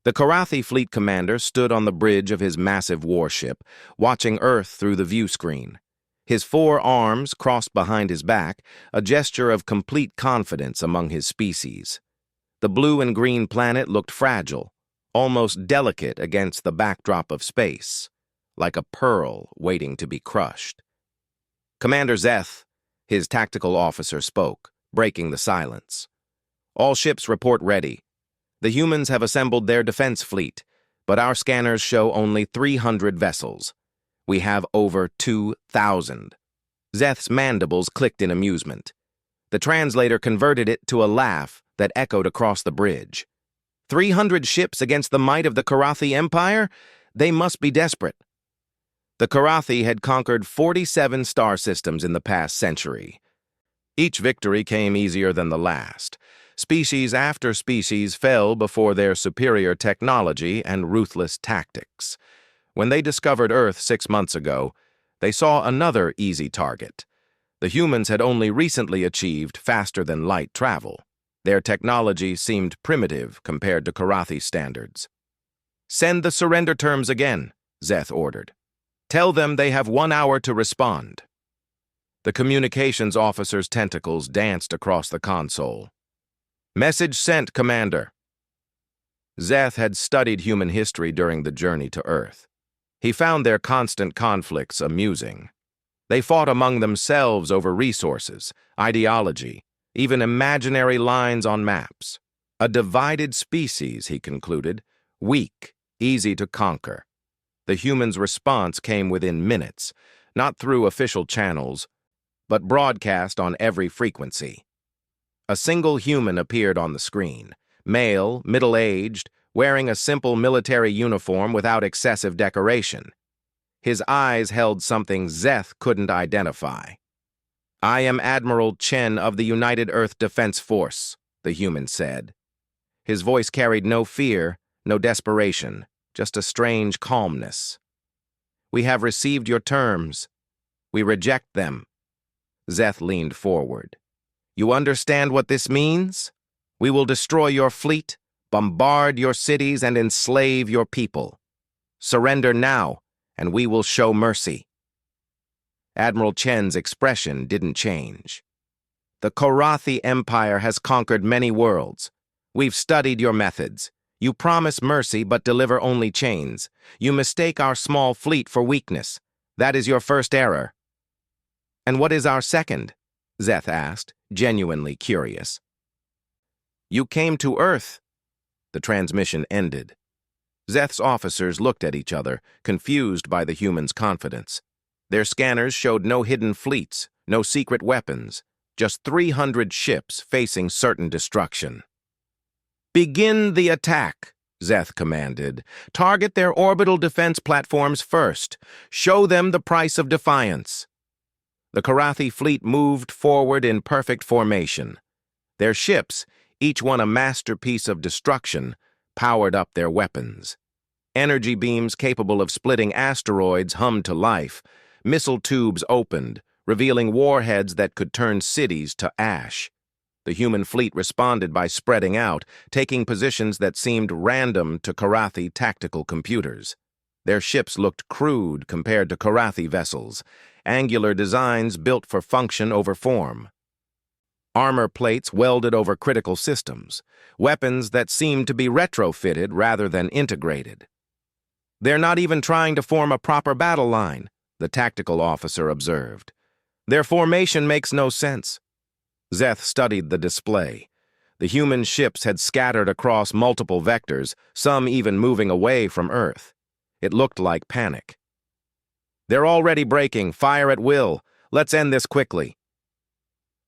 The Karathi fleet commander stood on the bridge of his massive warship, watching Earth through the view screen. His 4 arms crossed behind his back, a gesture of complete confidence among his species. The blue and green planet looked fragile, almost delicate against the backdrop of space, like a pearl waiting to be crushed. Commander Zeth, his tactical officer, spoke, breaking the silence. All ships report ready. The humans have assembled their defense fleet, but our scanners show only 300 vessels. We have over 2,000. Zeth's mandibles clicked in amusement. The translator converted it to a laugh that echoed across the bridge. 300 ships against the might of the Karathi Empire? They must be desperate. The Karathi had conquered 47 star systems in the past century. Each victory came easier than the last. Species after species fell before their superior technology and ruthless tactics. When they discovered Earth 6 months ago, they saw another easy target. The humans had only recently achieved faster-than-light travel. Their technology seemed primitive compared to Karathi standards. "Send the surrender terms again," Zeth ordered. "Tell them they have 1 hour to respond." The communications officer's tentacles danced across the console. "Message sent, Commander." Zeth had studied human history during the journey to Earth. He found their constant conflicts amusing. They fought among themselves over resources, ideology, even imaginary lines on maps. A divided species, he concluded, weak, easy to conquer. The humans' response came within minutes, not through official channels, but broadcast on every frequency. A single human appeared on the screen, male, middle-aged, wearing a simple military uniform without excessive decoration. His eyes held something Zeth couldn't identify. "I am Admiral Chen of the United Earth Defense Force," the human said. His voice carried no fear, no desperation, just a strange calmness. "We have received your terms. We reject them." Zeth leaned forward. "You understand what this means? We will destroy your fleet, bombard your cities, and enslave your people. Surrender now, and we will show mercy." Admiral Chen's expression didn't change. "The Karathi Empire has conquered many worlds. We've studied your methods. You promise mercy but deliver only chains. You mistake our small fleet for weakness. That is your first error." "And what is our second?" Zeth asked, genuinely curious. "You came to Earth." The transmission ended. Zeth's officers looked at each other, confused by the humans' confidence. Their scanners showed no hidden fleets, no secret weapons, just 300 ships facing certain destruction. "Begin the attack," Zeth commanded. "Target their orbital defense platforms first. Show them the price of defiance." The Karathi fleet moved forward in perfect formation. Their ships, each one a masterpiece of destruction, powered up their weapons. Energy beams capable of splitting asteroids hummed to life. Missile tubes opened, revealing warheads that could turn cities to ash. The human fleet responded by spreading out, taking positions that seemed random to Karathi tactical computers. Their ships looked crude compared to Karathi vessels, angular designs built for function over form. Armor plates welded over critical systems, weapons that seemed to be retrofitted rather than integrated. "They're not even trying to form a proper battle line," the tactical officer observed. "Their formation makes no sense." Zeth studied the display. The human ships had scattered across multiple vectors, some even moving away from Earth. It looked like panic. "They're already breaking. Fire at will. Let's end this quickly."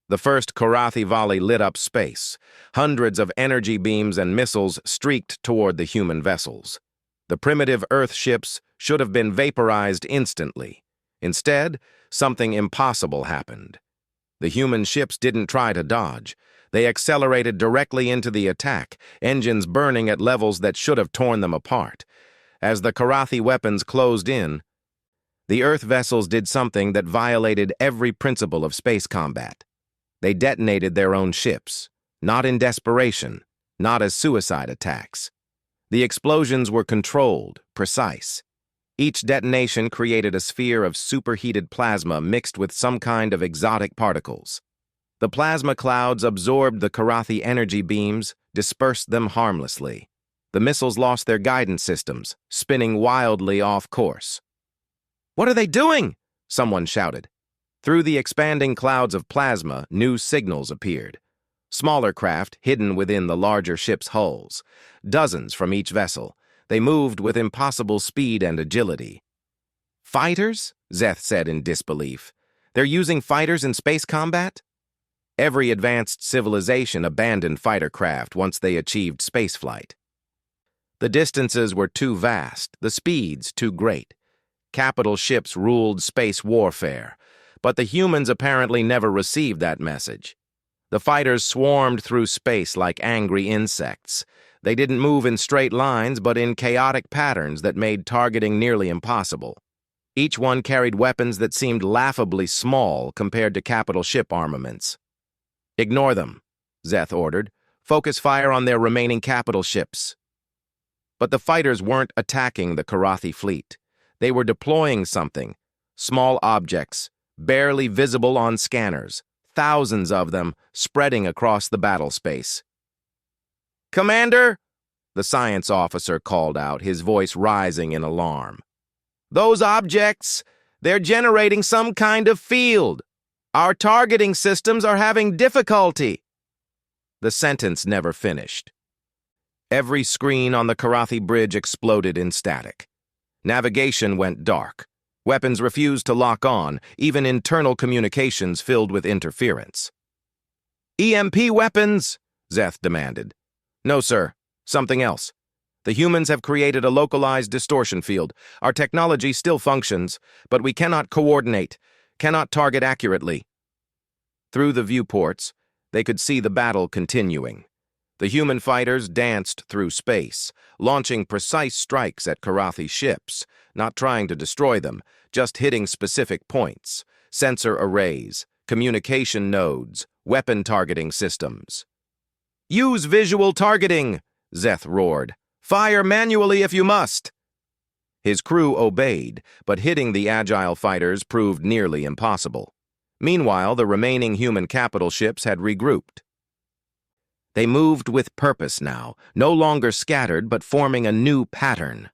The first Karathi volley lit up space. Hundreds of energy beams and missiles streaked toward the human vessels. The primitive Earth ships should have been vaporized instantly. Instead, something impossible happened. The human ships didn't try to dodge. They accelerated directly into the attack, engines burning at levels that should have torn them apart. As the Karathi weapons closed in, the Earth vessels did something that violated every principle of space combat. They detonated their own ships, not in desperation, not as suicide attacks. The explosions were controlled, precise. Each detonation created a sphere of superheated plasma mixed with some kind of exotic particles. The plasma clouds absorbed the Karathi energy beams, dispersed them harmlessly. The missiles lost their guidance systems, spinning wildly off course. "What are they doing?" someone shouted. Through the expanding clouds of plasma, new signals appeared. Smaller craft hidden within the larger ship's hulls. Dozens from each vessel. They moved with impossible speed and agility. "Fighters?" Zeth said in disbelief. "They're using fighters in space combat?" Every advanced civilization abandoned fighter craft once they achieved spaceflight. The distances were too vast, the speeds too great. Capital ships ruled space warfare, but the humans apparently never received that message. The fighters swarmed through space like angry insects. They didn't move in straight lines, but in chaotic patterns that made targeting nearly impossible. Each one carried weapons that seemed laughably small compared to capital ship armaments. "Ignore them," Zeth ordered. "Focus fire on their remaining capital ships." But the fighters weren't attacking the Karathi fleet. They were deploying something, small objects, barely visible on scanners, thousands of them spreading across the battle space. "Commander," the science officer called out, his voice rising in alarm. "Those objects, they're generating some kind of field. Our targeting systems are having difficulty." The sentence never finished. Every screen on the Karathi bridge exploded in static. Navigation went dark. Weapons refused to lock on, even internal communications filled with interference. "EMP weapons!" Zeth demanded. "No, sir. Something else. The humans have created a localized distortion field. Our technology still functions, but we cannot coordinate, cannot target accurately." Through the viewports, they could see the battle continuing. The human fighters danced through space, launching precise strikes at Karathi ships, not trying to destroy them, just hitting specific points, sensor arrays, communication nodes, weapon targeting systems. "Use visual targeting," Zeth roared. "Fire manually if you must." His crew obeyed, but hitting the agile fighters proved nearly impossible. Meanwhile, the remaining human capital ships had regrouped. They moved with purpose now, no longer scattered but forming a new pattern.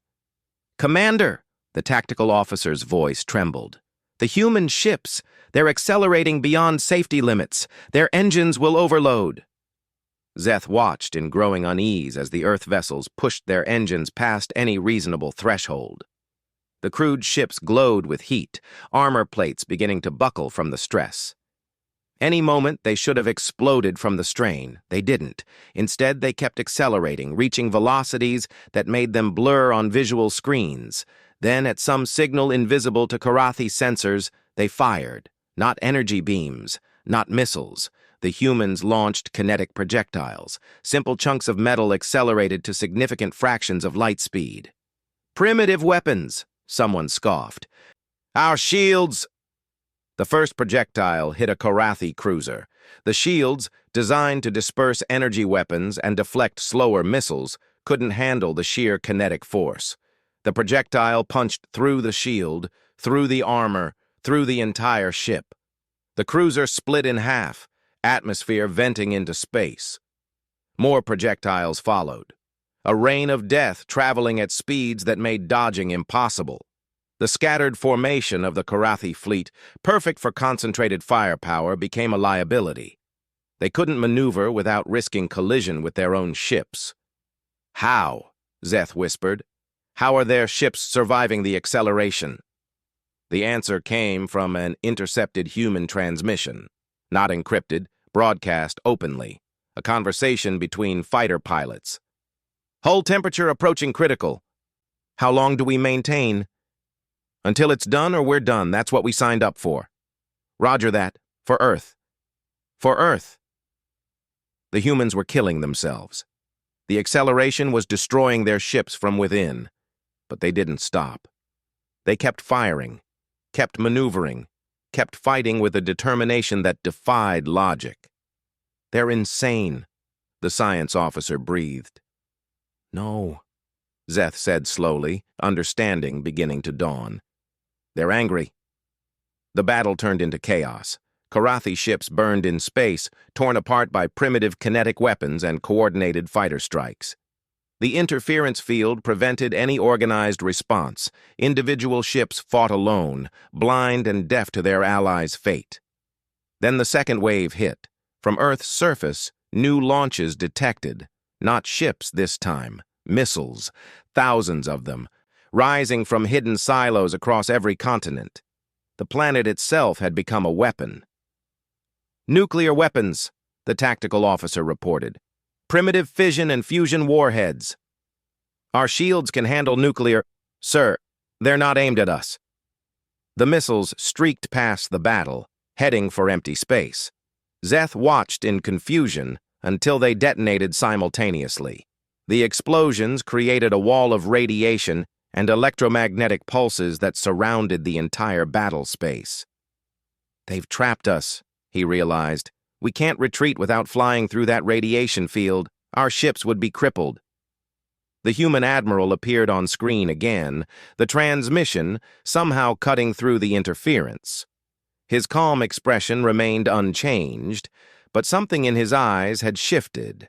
"Commander," the tactical officer's voice trembled. "The human ships, they're accelerating beyond safety limits. Their engines will overload." Zeth watched in growing unease as the Earth vessels pushed their engines past any reasonable threshold. The crude ships glowed with heat, armor plates beginning to buckle from the stress. Any moment they should have exploded from the strain. They didn't. Instead, they kept accelerating, reaching velocities that made them blur on visual screens. Then, at some signal invisible to Karathi sensors, they fired. Not energy beams, not missiles. The humans launched kinetic projectiles, simple chunks of metal accelerated to significant fractions of light speed. "Primitive weapons," someone scoffed. "Our shields—" The first projectile hit a Karathi cruiser. The shields, designed to disperse energy weapons and deflect slower missiles, couldn't handle the sheer kinetic force. The projectile punched through the shield, through the armor, through the entire ship. The cruiser split in half, atmosphere venting into space. More projectiles followed. A rain of death traveling at speeds that made dodging impossible. The scattered formation of the Karathi fleet, perfect for concentrated firepower, became a liability. They couldn't maneuver without risking collision with their own ships. "How?" Zeth whispered. "How are their ships surviving the acceleration?" The answer came from an intercepted human transmission, not encrypted, broadcast openly, a conversation between fighter pilots. "Hull temperature approaching critical. How long do we maintain?" "Until it's done or we're done. That's what we signed up for." "Roger that. For Earth." "For Earth." The humans were killing themselves. The acceleration was destroying their ships from within. But they didn't stop. They kept firing, kept maneuvering, kept fighting with a determination that defied logic. "They're insane," the science officer breathed. "No," Zeth said slowly, understanding beginning to dawn. They're angry. The battle turned into chaos. Karathi ships burned in space, torn apart by primitive kinetic weapons and coordinated fighter strikes. The interference field prevented any organized response. Individual ships fought alone, blind and deaf to their allies' fate. Then the second wave hit. From Earth's surface, new launches detected. Not ships this time, missiles, thousands of them, rising from hidden silos across every continent. The planet itself had become a weapon. Nuclear weapons, the tactical officer reported. Primitive fission and fusion warheads. Our shields can handle nuclear. Sir, they're not aimed at us. The missiles streaked past the battle, heading for empty space. Zeth watched in confusion until they detonated simultaneously. The explosions created a wall of radiation and electromagnetic pulses that surrounded the entire battle space. They've trapped us, he realized. We can't retreat without flying through that radiation field. Our ships would be crippled. The human admiral appeared on screen again, the transmission somehow cutting through the interference. His calm expression remained unchanged, but something in his eyes had shifted.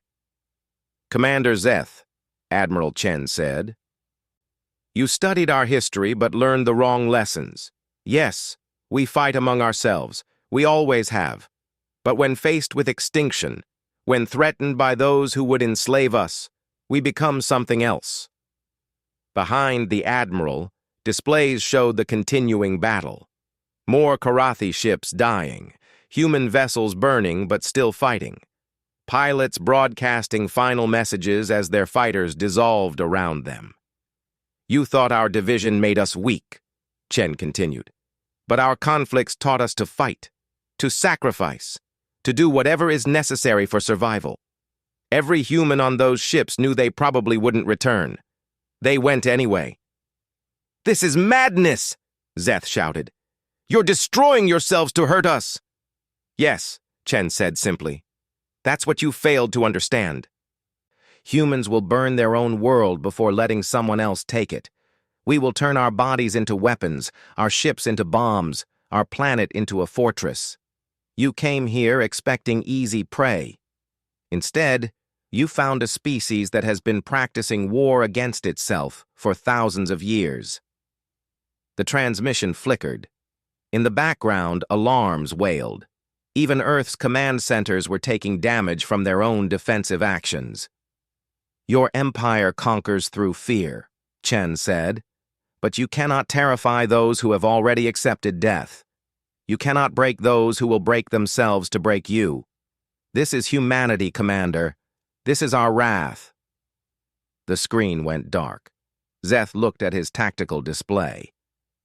Commander Zeth, Admiral Chen said. You studied our history but learned the wrong lessons. Yes, we fight among ourselves. We always have. But when faced with extinction, when threatened by those who would enslave us, we become something else. Behind the Admiral, displays showed the continuing battle. More Karathi ships dying, human vessels burning but still fighting. Pilots broadcasting final messages as their fighters dissolved around them. You thought our division made us weak, Chen continued. But our conflicts taught us to fight, to sacrifice, to do whatever is necessary for survival. Every human on those ships knew they probably wouldn't return. They went anyway. This is madness, Zeth shouted. You're destroying yourselves to hurt us. Yes, Chen said simply. That's what you failed to understand. Humans will burn their own world before letting someone else take it. We will turn our bodies into weapons, our ships into bombs, our planet into a fortress. You came here expecting easy prey. Instead, you found a species that has been practicing war against itself for thousands of years. The transmission flickered. In the background, alarms wailed. Even Earth's command centers were taking damage from their own defensive actions. Your empire conquers through fear, Chen said, but you cannot terrify those who have already accepted death. You cannot break those who will break themselves to break you. This is humanity, Commander. This is our wrath. The screen went dark. Zeth looked at his tactical display.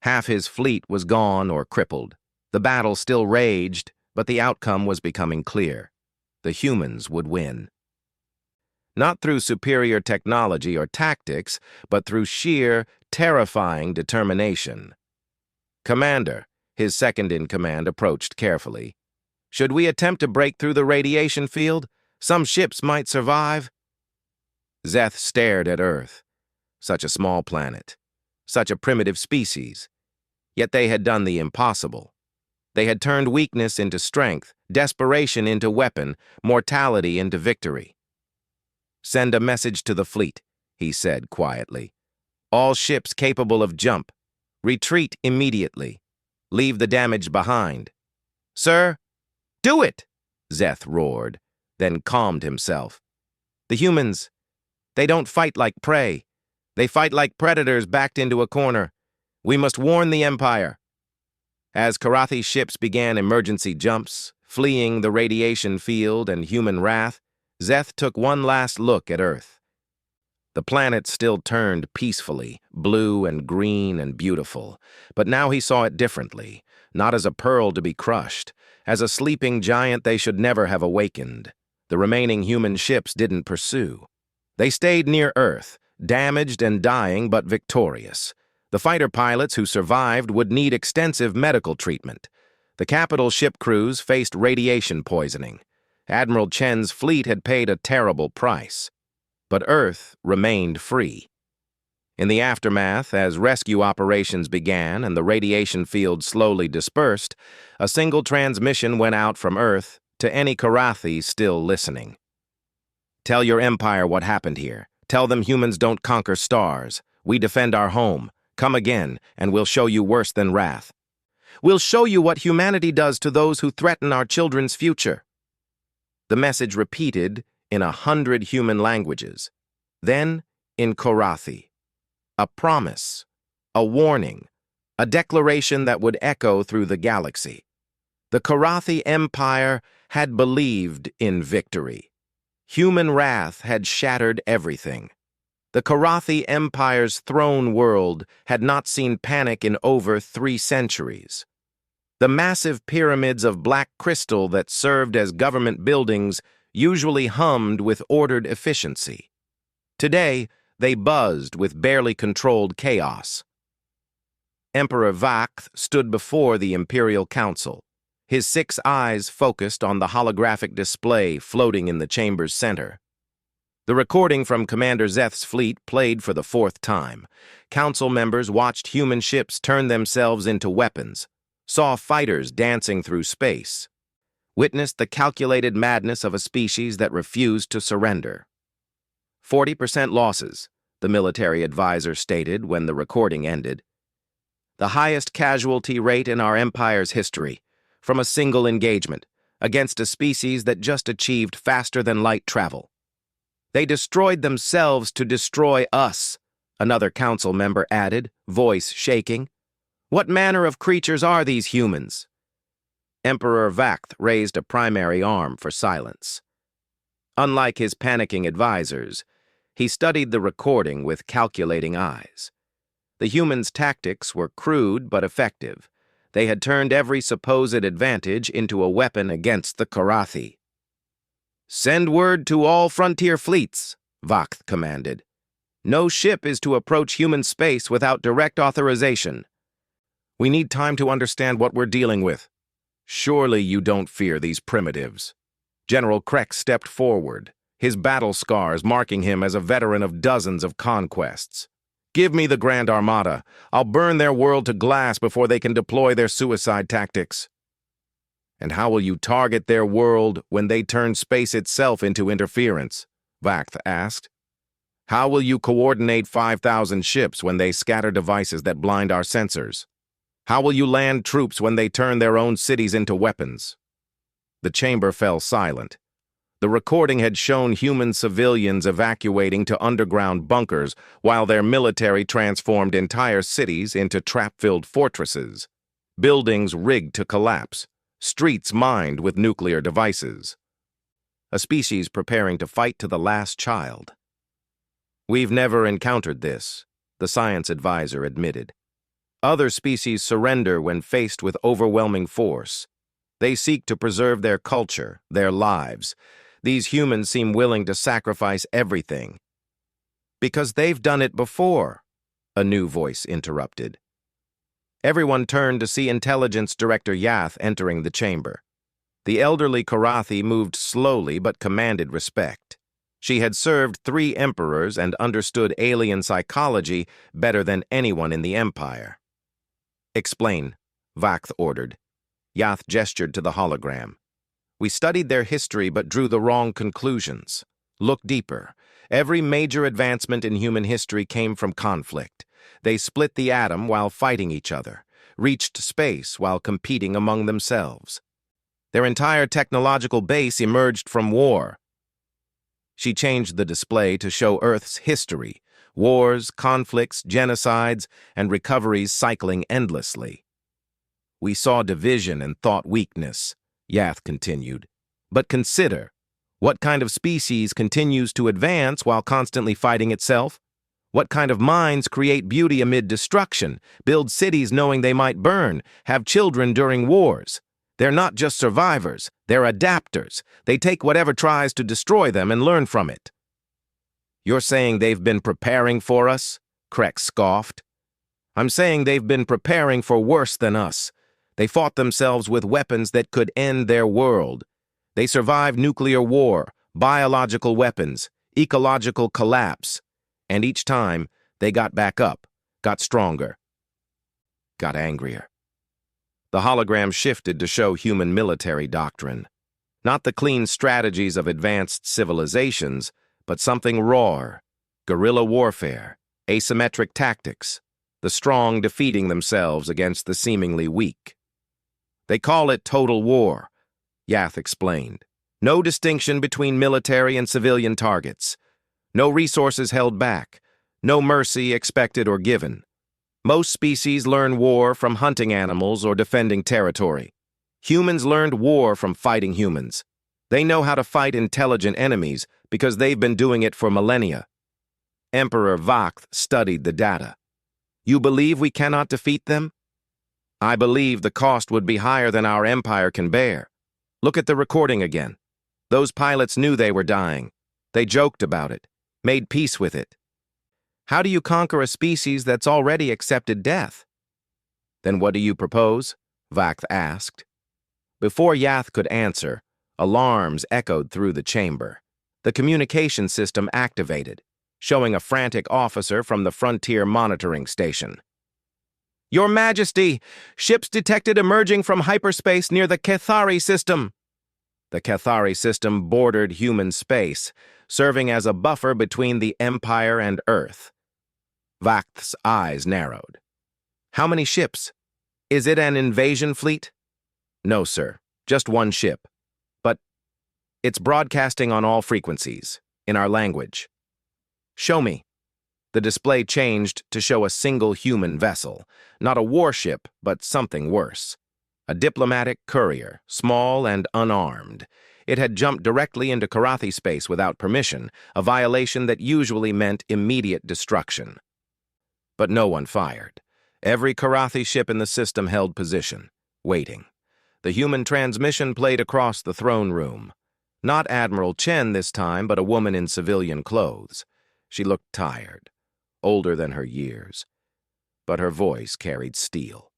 Half his fleet was gone or crippled. The battle still raged, but the outcome was becoming clear. The humans would win. Not through superior technology or tactics, but through sheer, terrifying determination. Commander, his second-in-command approached carefully. Should we attempt to break through the radiation field? Some ships might survive. Zeth stared at Earth. Such a small planet. Such a primitive species. Yet they had done the impossible. They had turned weakness into strength, desperation into weapon, mortality into victory. Send a message to the fleet, he said quietly. All ships capable of jump. Retreat immediately. Leave the damage behind. Sir, do it, Zeth roared, then calmed himself. The humans, they don't fight like prey. They fight like predators backed into a corner. We must warn the Empire. As Karathi ships began emergency jumps, fleeing the radiation field and human wrath, Zeth took one last look at Earth. The planet still turned peacefully, blue and green and beautiful, but now he saw it differently, not as a pearl to be crushed, as a sleeping giant they should never have awakened. The remaining human ships didn't pursue. They stayed near Earth, damaged and dying but victorious. The fighter pilots who survived would need extensive medical treatment. The capital ship crews faced radiation poisoning. Admiral Chen's fleet had paid a terrible price. But Earth remained free. In the aftermath, as rescue operations began and the radiation field slowly dispersed, a single transmission went out from Earth to any Karathi still listening. Tell your empire what happened here. Tell them humans don't conquer stars. We defend our home. Come again, and we'll show you worse than wrath. We'll show you what humanity does to those who threaten our children's future. The message repeated in 100 human languages. Then, in Karathi. A promise, a warning, a declaration that would echo through the galaxy. The Karathi Empire had believed in victory. Human wrath had shattered everything. The Karathi Empire's throne world had not seen panic in over 3 centuries. The massive pyramids of black crystal that served as government buildings usually hummed with ordered efficiency. Today, they buzzed with barely controlled chaos. Emperor Vakth stood before the Imperial Council, his 6 eyes focused on the holographic display floating in the chamber's center. The recording from Commander Zeth's fleet played for the 4th time. Council members watched human ships turn themselves into weapons, saw fighters dancing through space, witnessed the calculated madness of a species that refused to surrender. 40% losses, the military advisor stated when the recording ended. The highest casualty rate in our empire's history, from a single engagement, against a species that just achieved faster-than-light travel. They destroyed themselves to destroy us, another council member added, voice shaking. What manner of creatures are these humans? Emperor Vakth raised a primary arm for silence. Unlike his panicking advisors, he studied the recording with calculating eyes. The humans' tactics were crude but effective. They had turned every supposed advantage into a weapon against the Karathi. Send word to all frontier fleets, Vakth commanded. No ship is to approach human space without direct authorization. We need time to understand what we're dealing with. Surely you don't fear these primitives. General Krex stepped forward, his battle scars marking him as a veteran of dozens of conquests. Give me the Grand Armada. I'll burn their world to glass before they can deploy their suicide tactics. And how will you target their world when they turn space itself into interference? Vakth asked. How will you coordinate 5,000 ships when they scatter devices that blind our sensors? How will you land troops when they turn their own cities into weapons? The chamber fell silent. The recording had shown human civilians evacuating to underground bunkers while their military transformed entire cities into trap-filled fortresses, buildings rigged to collapse, streets mined with nuclear devices. A species preparing to fight to the last child. We've never encountered this, the science advisor admitted. Other species surrender when faced with overwhelming force. They seek to preserve their culture, their lives. These humans seem willing to sacrifice everything. Because they've done it before, a new voice interrupted. Everyone turned to see Intelligence Director Yath entering the chamber. The elderly Karathi moved slowly but commanded respect. She had served 3 emperors and understood alien psychology better than anyone in the Empire. Explain, Vakth ordered. Yath gestured to the hologram. We studied their history but drew the wrong conclusions. Look deeper. Every major advancement in human history came from conflict. They split the atom while fighting each other, reached space while competing among themselves. Their entire technological base emerged from war. She changed the display to show Earth's history, wars, conflicts, genocides, and recoveries cycling endlessly. We saw division and thought weakness, Yath continued. But consider, what kind of species continues to advance while constantly fighting itself? What kind of minds create beauty amid destruction, build cities knowing they might burn, have children during wars? They're not just survivors, they're adapters. They take whatever tries to destroy them and learn from it. You're saying they've been preparing for us? Krex scoffed. I'm saying they've been preparing for worse than us. They fought themselves with weapons that could end their world. They survived nuclear war, biological weapons, ecological collapse, and each time They got back up, got stronger, got angrier. The hologram shifted to show human military doctrine. Not the clean strategies of advanced civilizations, but something rawer, guerrilla warfare, asymmetric tactics, the strong defeating themselves against the seemingly weak. They call it total war, Yath explained. No distinction between military and civilian targets. No resources held back. No mercy expected or given. Most species learn war from hunting animals or defending territory. Humans learned war from fighting humans. They know how to fight intelligent enemies because they've been doing it for millennia. Emperor Vakth studied the data. You believe we cannot defeat them? I believe the cost would be higher than our empire can bear. Look at the recording again. Those pilots knew they were dying. They joked about it, made peace with it. How do you conquer a species that's already accepted death? Then what do you propose? Vakth asked. Before Yath could answer, alarms echoed through the chamber. The communication system activated, showing a frantic officer from the frontier monitoring station. Your Majesty, ships detected emerging from hyperspace near the Cathari system. The Cathari system bordered human space, serving as a buffer between the Empire and Earth. Vakth's eyes narrowed. How many ships? Is it an invasion fleet? No, sir. Just one ship. But it's broadcasting on all frequencies, in our language. Show me. The display changed to show a single human vessel, not a warship, but something worse. A diplomatic courier, small and unarmed. It had jumped directly into Karathi space without permission, a violation that usually meant immediate destruction. But no one fired. Every Karathi ship in the system held position, waiting. The human transmission played across the throne room. Not Admiral Chen this time, but a woman in civilian clothes. She looked tired, older than her years, but her voice carried steel.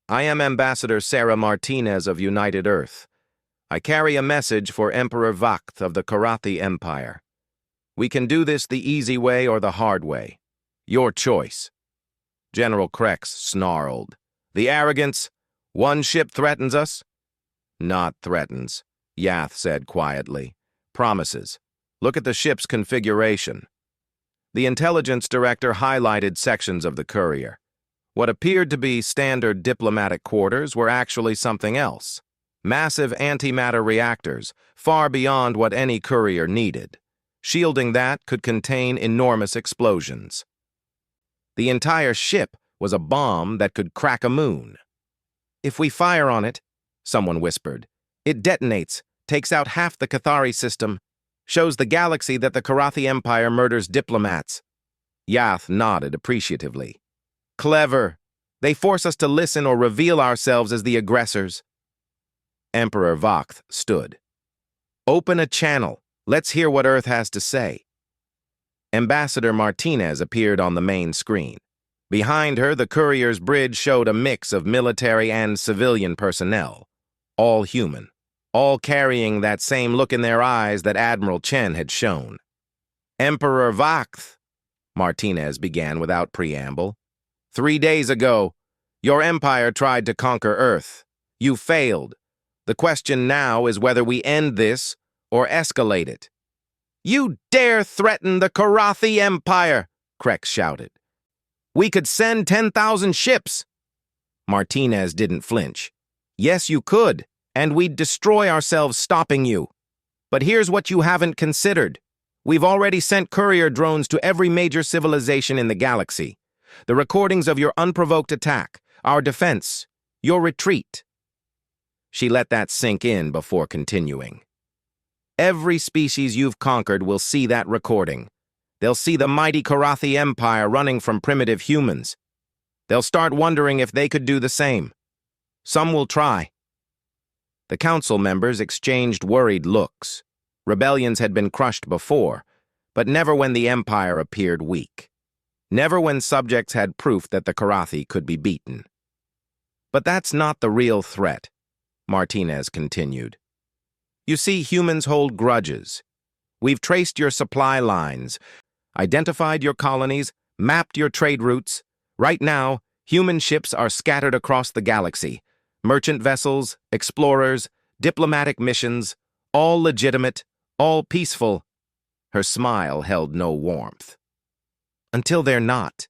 I am Ambassador Sarah Martinez of United Earth. I carry a message for Emperor Vakth of the Karathi Empire. We can do this the easy way or the hard way. Your choice. General Krex snarled. The arrogance. One ship threatens us? Not threatens, Yath said quietly. Promises. Look at the ship's configuration. The intelligence director highlighted sections of the courier. What appeared to be standard diplomatic quarters were actually something else. Massive antimatter reactors, far beyond what any courier needed. Shielding that could contain enormous explosions. The entire ship was a bomb that could crack a moon. If we fire on it, someone whispered, it detonates, takes out half the Cathari system, shows the galaxy that the Karathi Empire murders diplomats. Yath nodded appreciatively. Clever. They force us to listen or reveal ourselves as the aggressors. Emperor Vakth stood. Open a channel. Let's hear what Earth has to say. Ambassador Martinez appeared on the main screen. Behind her, the courier's bridge showed a mix of military and civilian personnel. All human. All carrying that same look in their eyes that Admiral Chen had shown. Emperor Vakth, Martinez began without preamble. 3 days ago, your empire tried to conquer Earth. You failed. The question now is whether we end this or escalate it. You dare threaten the Karathi Empire, Krex shouted. We could send 10,000 ships. Martinez didn't flinch. Yes, you could, and we'd destroy ourselves stopping you. But here's what you haven't considered. We've already sent courier drones to every major civilization in the galaxy. The recordings of your unprovoked attack, our defense, your retreat. She let that sink in before continuing. Every species you've conquered will see that recording. They'll see the mighty Karathi Empire running from primitive humans. They'll start wondering if they could do the same. Some will try. The council members exchanged worried looks. Rebellions had been crushed before, but never when the Empire appeared weak. Never when subjects had proof that the Karathi could be beaten. But that's not the real threat, Martinez continued. You see, humans hold grudges. We've traced your supply lines, identified your colonies, Mapped your trade routes. Right now, human ships are scattered across the galaxy. Merchant vessels, explorers, diplomatic missions, all legitimate, all peaceful. Her smile held no warmth. Until they're not.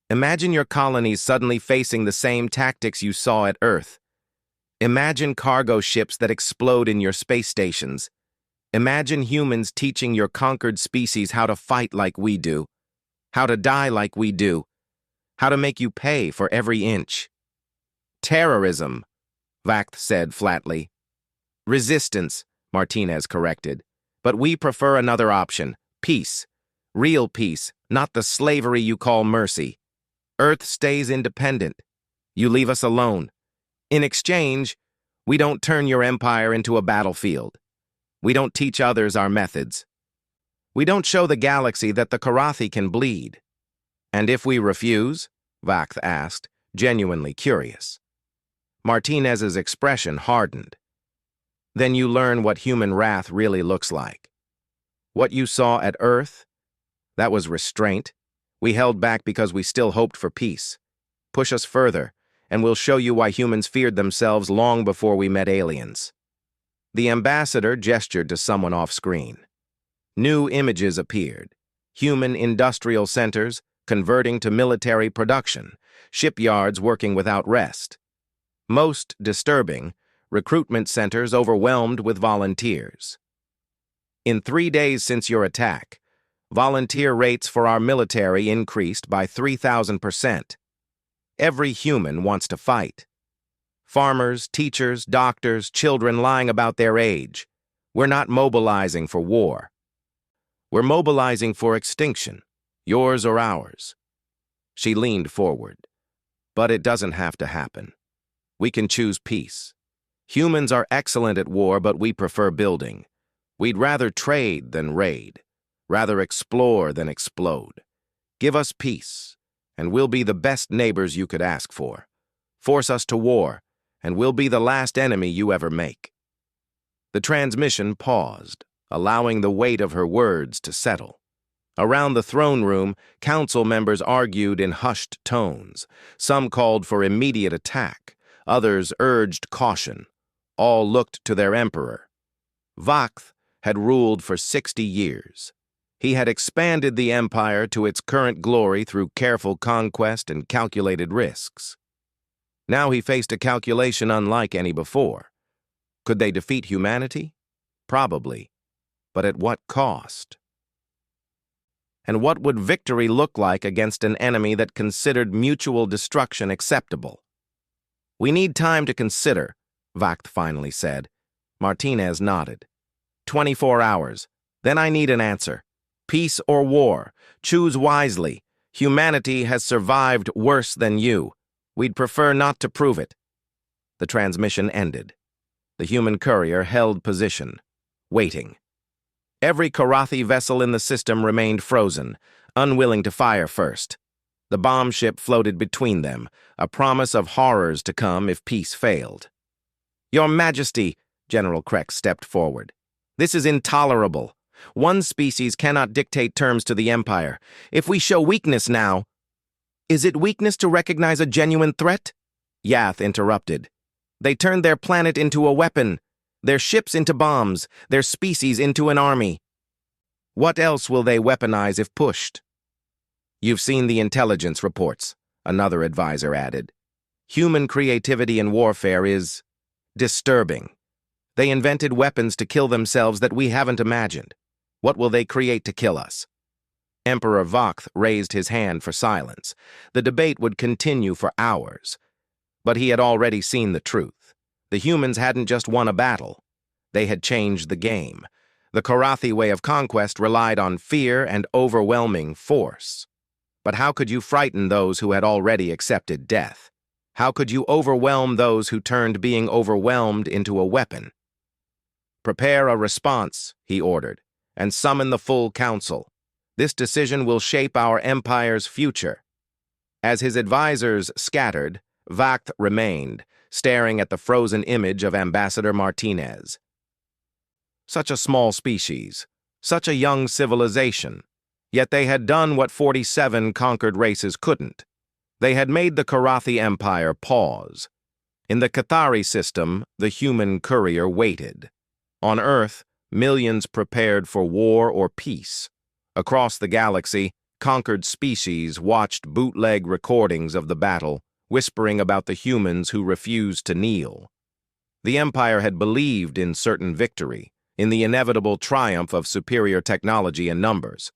Imagine your colonies suddenly facing the same tactics you saw at Earth. Imagine cargo ships that explode in your space stations. Imagine humans teaching your conquered species how to fight like we do, how to die like we do, how to make you pay for every inch. Terrorism, Vakth said flatly. Resistance, Martinez corrected. But we prefer another option, peace. Real peace, not the slavery you call mercy. Earth stays independent. You leave us alone. In exchange, we don't turn your empire into a battlefield. We don't teach others our methods. We don't show the galaxy that the Karathi can bleed. And if we refuse? Vakth asked, genuinely curious. Martinez's expression hardened. Then you learn what human wrath really looks like. What you saw at Earth? That was restraint. We held back because we still hoped for peace. Push us further, and we'll show you why humans feared themselves long before we met aliens. The ambassador gestured to someone off-screen. New images appeared. Human industrial centers converting to military production, shipyards working without rest. Most disturbing, recruitment centers overwhelmed with volunteers. In 3 days since your attack, volunteer rates for our military increased by 3,000%. Every human wants to fight. Farmers, teachers, doctors, children lying about their age. We're not mobilizing for war. We're mobilizing for extinction, yours or ours. She leaned forward. But it doesn't have to happen. We can choose peace. Humans are excellent at war, but we prefer building. We'd rather trade than raid, rather explore than explode. Give us peace, and we'll be the best neighbors you could ask for. Force us to war, and we'll be the last enemy you ever make. The transmission paused, allowing the weight of her words to settle. Around the throne room, council members argued in hushed tones. Some called for immediate attack. Others urged caution. All looked to their emperor. Vakth had ruled for 60 years. He had expanded the empire to its current glory through careful conquest and calculated risks. Now he faced a calculation unlike any before. Could they defeat humanity? Probably. But at what cost? And what would victory look like against an enemy that considered mutual destruction acceptable? We need time to consider, Vakth finally said. Martinez nodded. 24 hours. Then I need an answer. Peace or war? Choose wisely. Humanity has survived worse than you. We'd prefer not to prove it. The transmission ended. The human courier held position, waiting. Every Karathi vessel in the system remained frozen, unwilling to fire first. The bomb ship floated between them, a promise of horrors to come if peace failed. Your Majesty, General Kreck stepped forward. This is intolerable. One species cannot dictate terms to the Empire. If we show weakness now... Is it weakness to recognize a genuine threat? Yath interrupted. They turned their planet into a weapon, their ships into bombs, their species into an army. What else will they weaponize if pushed? You've seen the intelligence reports, another advisor added. Human creativity in warfare is disturbing. They invented weapons to kill themselves that we haven't imagined. What will they create to kill us? Emperor Vakth raised his hand for silence. The debate would continue for hours. But he had already seen the truth. The humans hadn't just won a battle. They had changed the game. The Karathi way of conquest relied on fear and overwhelming force. But how could you frighten those who had already accepted death? How could you overwhelm those who turned being overwhelmed into a weapon? Prepare a response, he ordered, and summon the full council. This decision will shape our empire's future. As his advisors scattered, Vakth remained, staring at the frozen image of Ambassador Martinez. Such a small species, such a young civilization. Yet they had done what 47 conquered races couldn't. They had made the Karathi Empire pause. In the Cathari system, the human courier waited. On Earth, millions prepared for war or peace. Across the galaxy, conquered species watched bootleg recordings of the battle, whispering about the humans who refused to kneel. The Empire had believed in certain victory, in the inevitable triumph of superior technology and numbers.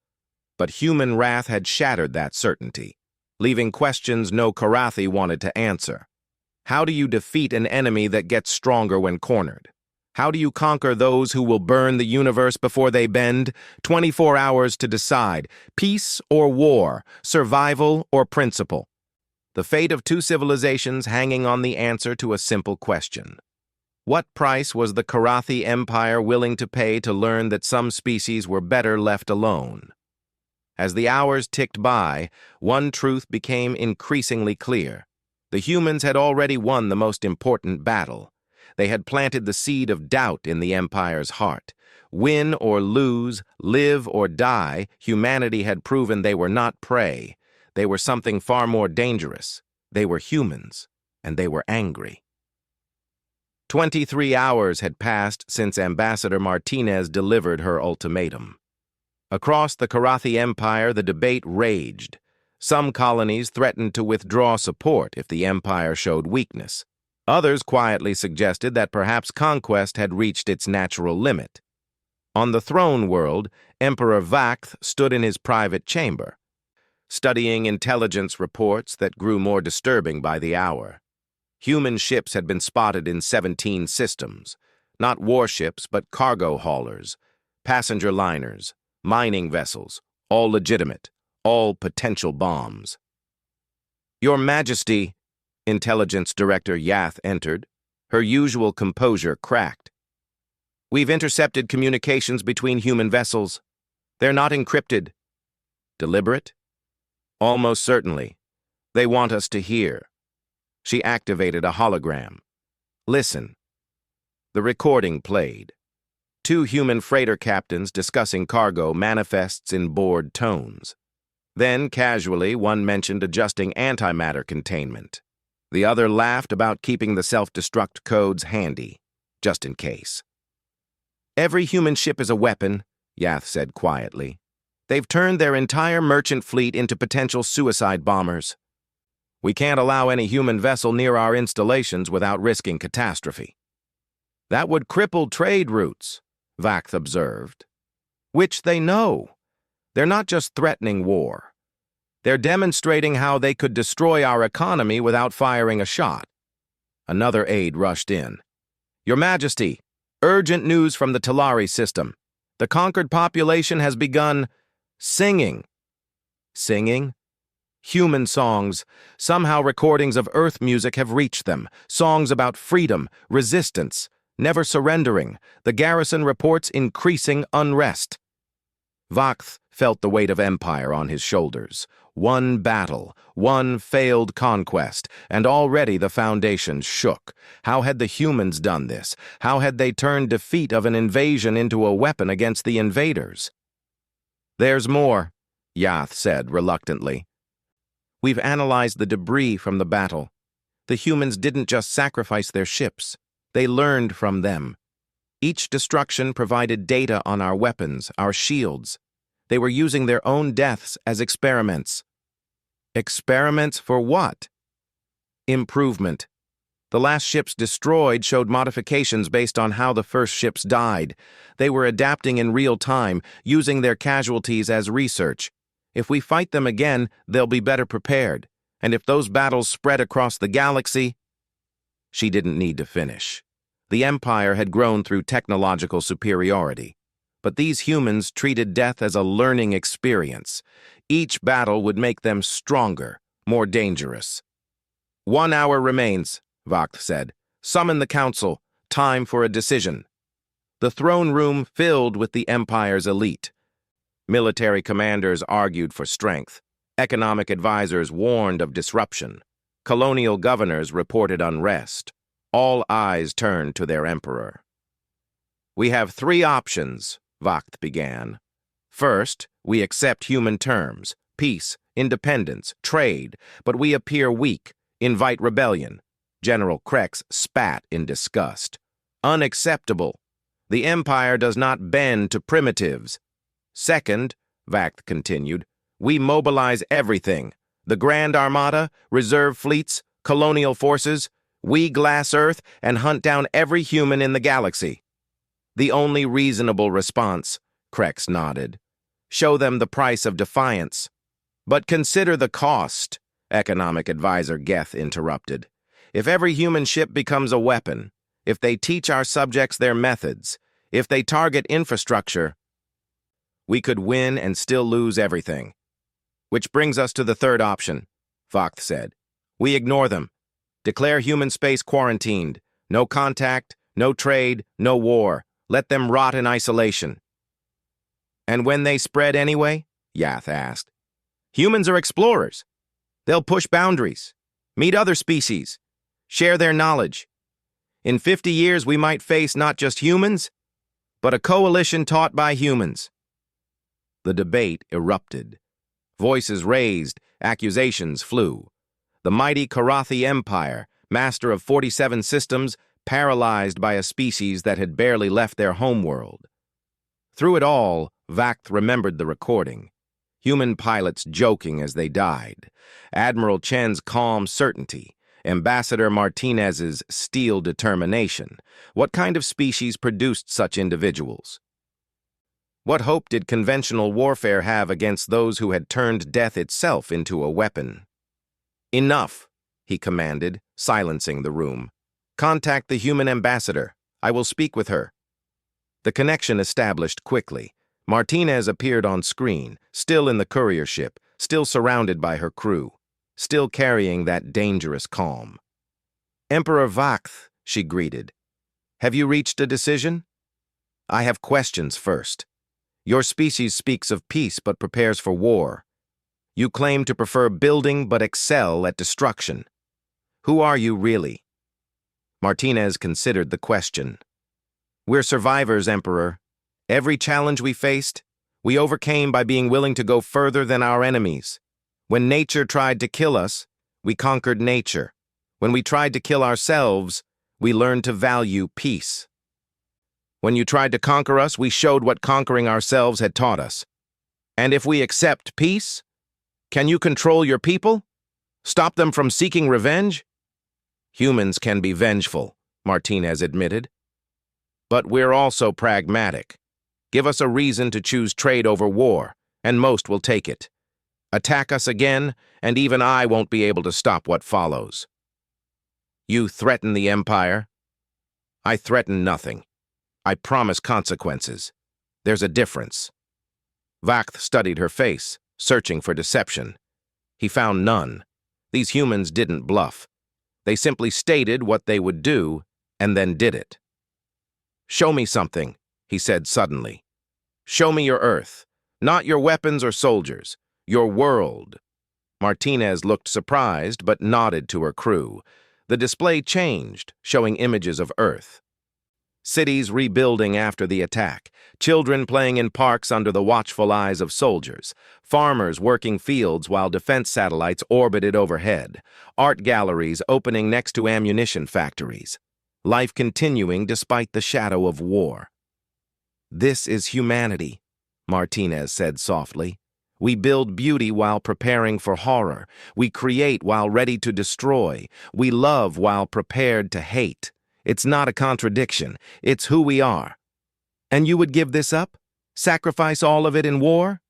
But human wrath had shattered that certainty, leaving questions no Karathi wanted to answer. How do you defeat an enemy that gets stronger when cornered? How do you conquer those who will burn the universe before they bend? 24 hours to decide, peace or war, survival or principle. The fate of two civilizations hanging on the answer to a simple question. What price was the Karathi Empire willing to pay to learn that some species were better left alone? As the hours ticked by, one truth became increasingly clear. The humans had already won the most important battle. They had planted the seed of doubt in the Empire's heart. Win or lose, live or die, humanity had proven they were not prey. They were something far more dangerous. They were humans, and they were angry. 23 hours had passed since Ambassador Martinez delivered her ultimatum. Across the Karathi Empire, the debate raged. Some colonies threatened to withdraw support if the Empire showed weakness. Others quietly suggested that perhaps conquest had reached its natural limit. On the throne world, Emperor Vakth stood in his private chamber, studying intelligence reports that grew more disturbing by the hour. Human ships had been spotted in 17 systems, not warships but cargo haulers, passenger liners, mining vessels, all legitimate, all potential bombs. Your Majesty, Intelligence Director Yath entered, her usual composure cracked. We've intercepted communications between human vessels. They're not encrypted. Deliberate? Almost certainly. They want us to hear. She activated a hologram. Listen. The recording played. Two human freighter captains discussing cargo manifests in bored tones. Then, casually, one mentioned adjusting antimatter containment. The other laughed about keeping the self-destruct codes handy, just in case. Every human ship is a weapon, Yath said quietly. They've turned their entire merchant fleet into potential suicide bombers. We can't allow any human vessel near our installations without risking catastrophe. That would cripple trade routes, Vakth observed. Which they know. They're not just threatening war. They're demonstrating how they could destroy our economy without firing a shot. Another aide rushed in. Your Majesty, urgent news from the Talari system. The conquered population has begun singing. Singing? Human songs. Somehow recordings of Earth music have reached them. Songs about freedom, resistance, never surrendering. The garrison reports increasing unrest. Vakth felt the weight of empire on his shoulders. One battle, one failed conquest, and already the foundations shook. How had the humans done this? How had they turned defeat of an invasion into a weapon against the invaders? There's more, Yath said reluctantly. We've analyzed the debris from the battle. The humans didn't just sacrifice their ships. They learned from them. Each destruction provided data on our weapons, our shields. They were using their own deaths as experiments. Experiments for what? Improvement. The last ships destroyed showed modifications based on how the first ships died. They were adapting in real time, using their casualties as research. If we fight them again, they'll be better prepared. And if those battles spread across the galaxy... She didn't need to finish. The Empire had grown through technological superiority. But these humans treated death as a learning experience. Each battle would make them stronger, more dangerous. 1 hour remains, Vakth said. Summon the council. Time for a decision. The throne room filled with the Empire's elite. Military commanders argued for strength. Economic advisors warned of disruption. Colonial governors reported unrest. All eyes turned to their emperor. We have 3 options, Vakth began. First, We accept human terms, peace, independence, trade, but we appear weak, invite rebellion. General Krex spat in disgust. Unacceptable. The Empire does not bend to primitives. Second, Vact continued, we mobilize everything. The Grand Armada, reserve fleets, colonial forces. We glass Earth and hunt down every human in the galaxy. The only reasonable response, Krex nodded. Show them the price of defiance. But consider the cost, Economic Advisor Geth interrupted. If every human ship becomes a weapon, if they teach our subjects their methods, if they target infrastructure, we could win and still lose everything. Which brings us to the third option, Vact said. We ignore them. Declare human space quarantined. No contact, no trade, no war. Let them rot in isolation. And when they spread anyway? Yath asked. Humans are explorers. They'll push boundaries, meet other species, share their knowledge. In 50 years, we might face not just humans, but a coalition taught by humans. The debate erupted. Voices raised, accusations flew. The mighty Karathi Empire, master of 47 systems, paralyzed by a species that had barely left their homeworld. Through it all, Vact remembered the recording. Human pilots joking as they died. Admiral Chen's calm certainty. Ambassador Martinez's steel determination. What kind of species produced such individuals? What hope did conventional warfare have against those who had turned death itself into a weapon? Enough, he commanded, silencing the room. Contact the human ambassador. I will speak with her. The connection established quickly. Martinez appeared on screen, still in the courier ship, still surrounded by her crew, still carrying that dangerous calm. Emperor Vact, she greeted. Have you reached a decision? I have questions first. Your species speaks of peace but prepares for war. You claim to prefer building but excel at destruction. Who are you really? Martinez considered the question. We're survivors, Emperor. Every challenge we faced, we overcame by being willing to go further than our enemies. When nature tried to kill us, we conquered nature. When we tried to kill ourselves, we learned to value peace. When you tried to conquer us, we showed what conquering ourselves had taught us. And if we accept peace, can you control your people? Stop them from seeking revenge? Humans can be vengeful, Martinez admitted. But we're also pragmatic. Give us a reason to choose trade over war, and most will take it. Attack us again, and even I won't be able to stop what follows. You threaten the Empire? I threaten nothing. I promise consequences. There's a difference. Vact studied her face, searching for deception. He found none. These humans didn't bluff. They simply stated what they would do, and then did it. Show me something, he said suddenly. Show me your Earth, not your weapons or soldiers, your world. Martinez looked surprised but nodded to her crew. The display changed, showing images of Earth. Cities rebuilding after the attack, children playing in parks under the watchful eyes of soldiers, farmers working fields while defense satellites orbited overhead, art galleries opening next to ammunition factories, life continuing despite the shadow of war. This is humanity, Martinez said softly. We build beauty while preparing for horror. We create while ready to destroy. We love while prepared to hate. It's not a contradiction. It's who we are. And you would give this up? Sacrifice all of it in war?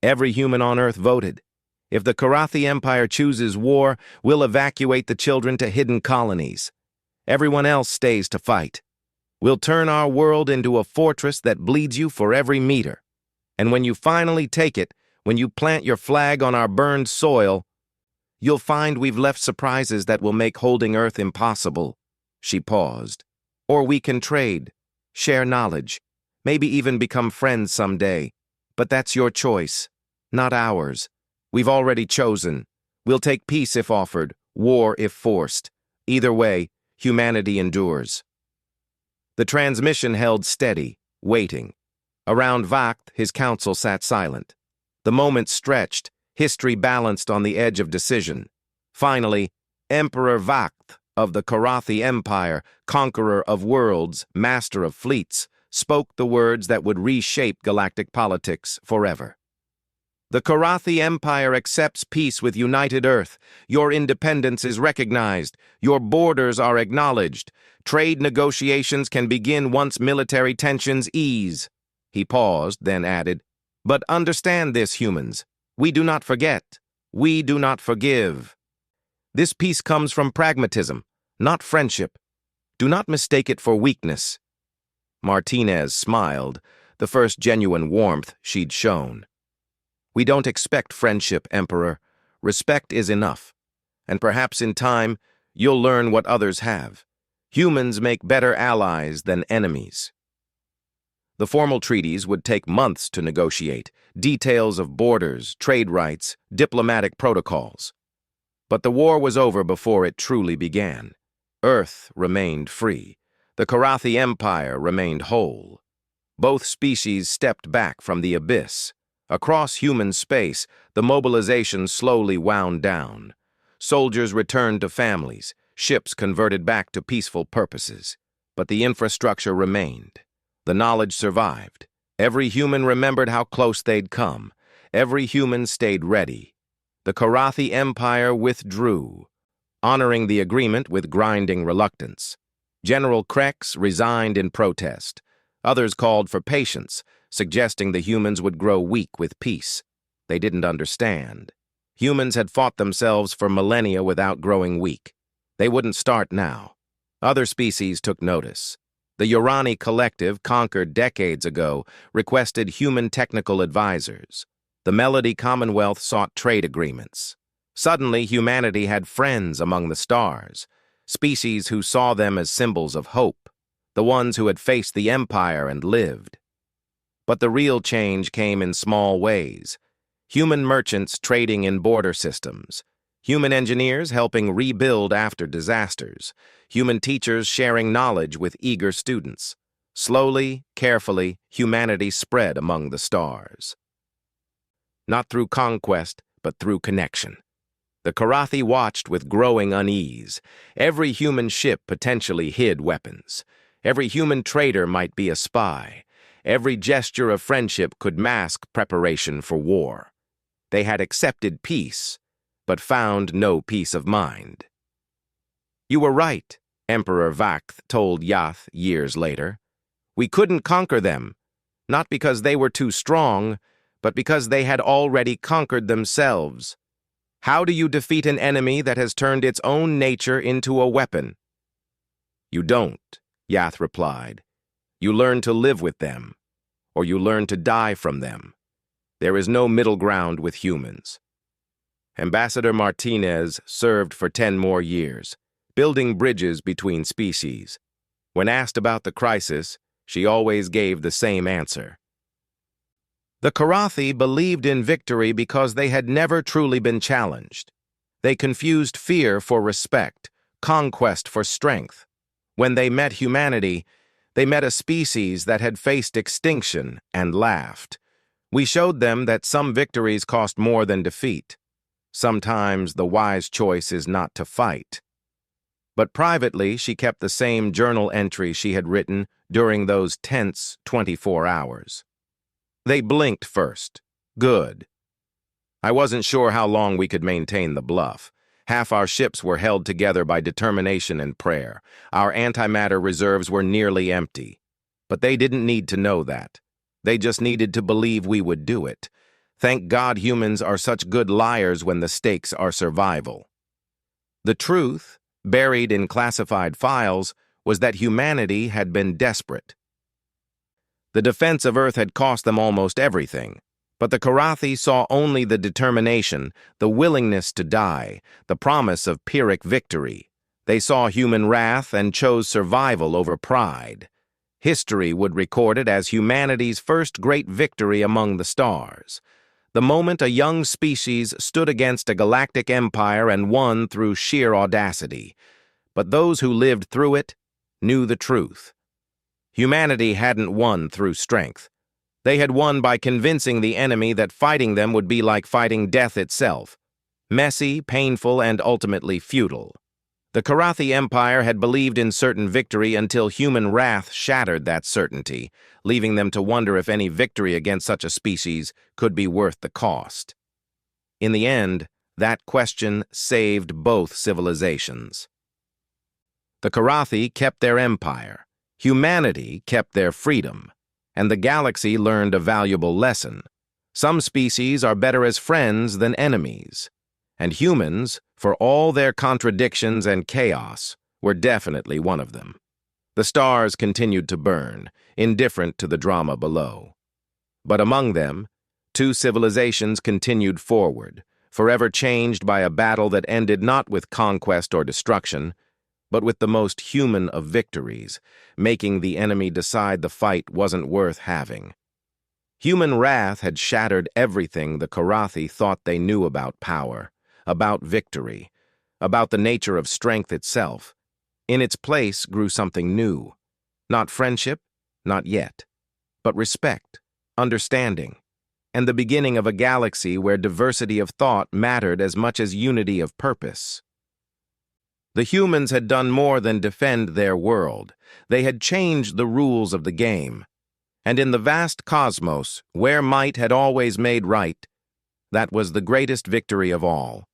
Every human on Earth voted. If the Karathi Empire chooses war, we'll evacuate the children to hidden colonies. Everyone else stays to fight. We'll turn our world into a fortress that bleeds you for every meter. And when you finally take it, when you plant your flag on our burned soil, you'll find we've left surprises that will make holding Earth impossible. She paused. Or we can trade, share knowledge, maybe even become friends someday. But that's your choice, not ours. We've already chosen. We'll take peace if offered, war if forced. Either way, humanity endures. The transmission held steady, waiting. Around Vact, his council sat silent. The moments stretched, history balanced on the edge of decision. Finally, Emperor Vact of the Karathi Empire, conqueror of worlds, master of fleets, spoke the words that would reshape galactic politics forever. The Karathi Empire accepts peace with united Earth. Your independence is recognized. Your borders are acknowledged. Trade negotiations can begin once military tensions ease. He paused, then added, "But understand this, humans. We do not forget. We do not forgive. This peace comes from pragmatism, not friendship. Do not mistake it for weakness." Martinez smiled, the first genuine warmth she'd shown. "We don't expect friendship, Emperor. Respect is enough. And perhaps in time, you'll learn what others have. Humans make better allies than enemies." The formal treaties would take months to negotiate, details of borders, trade rights, diplomatic protocols. But the war was over before it truly began. Earth remained free. The Karathi Empire remained whole. Both species stepped back from the abyss. Across human space, the mobilization slowly wound down. Soldiers returned to families, ships converted back to peaceful purposes. But the infrastructure remained. The knowledge survived. Every human remembered how close they'd come. Every human stayed ready. The Karathi Empire withdrew, honoring the agreement with grinding reluctance. General Krex resigned in protest. Others called for patience, suggesting the humans would grow weak with peace. They didn't understand. Humans had fought themselves for millennia without growing weak. They wouldn't start now. Other species took notice. The Urani Collective, conquered decades ago, requested human technical advisors. The Melody Commonwealth sought trade agreements. Suddenly, humanity had friends among the stars, species who saw them as symbols of hope, the ones who had faced the Empire and lived. But the real change came in small ways. Human merchants trading in border systems, human engineers helping rebuild after disasters, human teachers sharing knowledge with eager students. Slowly, carefully, humanity spread among the stars. Not through conquest, but through connection. The Karathi watched with growing unease. Every human ship potentially hid weapons. Every human trader might be a spy. Every gesture of friendship could mask preparation for war. They had accepted peace, but found no peace of mind. "You were right," Emperor Vact told Yath years later. "We couldn't conquer them, not because they were too strong, but because they had already conquered themselves. How do you defeat an enemy that has turned its own nature into a weapon?" "You don't," Yath replied. "You learn to live with them, or you learn to die from them. There is no middle ground with humans." Ambassador Martinez served for 10 more years, building bridges between species. When asked about the crisis, she always gave the same answer. The Karathi believed in victory because they had never truly been challenged. They confused fear for respect, conquest for strength. When they met humanity, they met a species that had faced extinction and laughed. We showed them that some victories cost more than defeat. Sometimes the wise choice is not to fight. But privately, she kept the same journal entry she had written during those tense 24 hours. "They blinked first. Good. I wasn't sure how long we could maintain the bluff. Half our ships were held together by determination and prayer. Our antimatter reserves were nearly empty. But they didn't need to know that. They just needed to believe we would do it. Thank God humans are such good liars when the stakes are survival." The truth, buried in classified files, was that humanity had been desperate. The defense of Earth had cost them almost everything, but the Karathi saw only the determination, the willingness to die, the promise of Pyrrhic victory. They saw human wrath and chose survival over pride. History would record it as humanity's first great victory among the stars. The moment a young species stood against a galactic empire and won through sheer audacity. But those who lived through it knew the truth. Humanity hadn't won through strength. They had won by convincing the enemy that fighting them would be like fighting death itself, messy, painful, and ultimately futile. The Karathi Empire had believed in certain victory until human wrath shattered that certainty, leaving them to wonder if any victory against such a species could be worth the cost. In the end, that question saved both civilizations. The Karathi kept their empire, humanity kept their freedom, and the galaxy learned a valuable lesson. Some species are better as friends than enemies, and humans, for all their contradictions and chaos, were definitely one of them. The stars continued to burn, indifferent to the drama below. But among them, two civilizations continued forward, forever changed by a battle that ended not with conquest or destruction, but with the most human of victories, making the enemy decide the fight wasn't worth having. Human wrath had shattered everything the Karathi thought they knew about power, about victory, about the nature of strength itself. In its place grew something new. Not friendship, not yet, but respect, understanding, and the beginning of a galaxy where diversity of thought mattered as much as unity of purpose. The humans had done more than defend their world. They had changed the rules of the game. And in the vast cosmos, where might had always made right, that was the greatest victory of all.